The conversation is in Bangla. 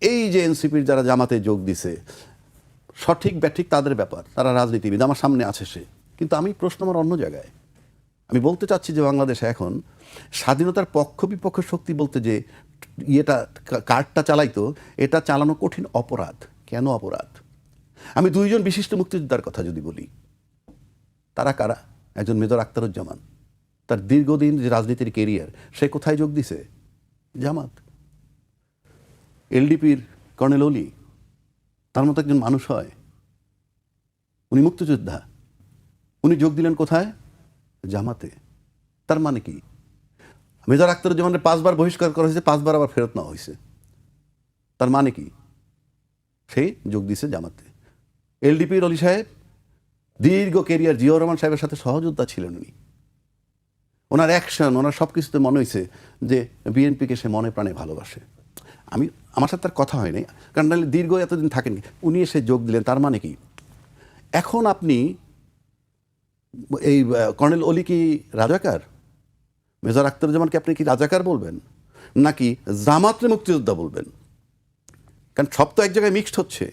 এই যে এনসিপির যারা জামাতে যোগ দিছে, সঠিক ব্যাঠিক তাদের ব্যাপার, তারা রাজনীতিবিদ, আমার সামনে আছে সে। কিন্তু আমি প্রশ্ন আমার অন্য জায়গায়। আমি বলতে চাচ্ছি যে বাংলাদেশে এখন স্বাধীনতার পক্ষ বিপক্ষ শক্তি বলতে যে কার্ডটা চালাইতো, এটা চালানো কঠিন অপরাধ। কেন অপরাধ? আমি দুইজন বিশিষ্ট মুক্তিযোদ্ধার কথা যদি বলি, তারা কারা? একজন মেজর আখতারুজ্জামান, তার দীর্ঘদিন যে রাজনীতির কেরিয়ার, সে কোথায় যোগ দিছে? জামাত। এলডিপির কর্নেল অলি, তার মতো একজন মানুষ হয়? উনি মুক্তিযোদ্ধা, উনি যোগ দিলেন কোথায়? জামাতে। তার মানে কি? মেজর আখতারুজ্জামানের 5 বার বহিষ্কার করা হয়েছে, 5 বার আবার ফেরত নেওয়া হয়েছে। তার মানে কি? সেই যোগ দিছে জামাতে। এলডিপির অলি সাহেব দীর্ঘ কেরিয়ার, জিয়াউর রহমান সাহেবের সাথে সহযোদ্ধা ছিলেন উনি। ওনার অ্যাকশন, ওনার সব কিছুতে মনে হয়েছে যে বিএনপিকে সে মনে প্রাণে ভালোবাসে। আমার সাথে তার কথা হয়নি, কারণ নাহলে দীর্ঘ এতদিন থাকেনি। উনি এসে যোগ দিলেন, তার মানে কি? এখন আপনি এই কর্নেল অলি কি রাজাকার? মেজর আখতারুজ্জামানকে আপনি কি রাজাকার বলবেন, নাকি জামাতের মুক্তিযোদ্ধা বলবেন? কারণ সব তো এক জায়গায় মিক্সড হচ্ছে।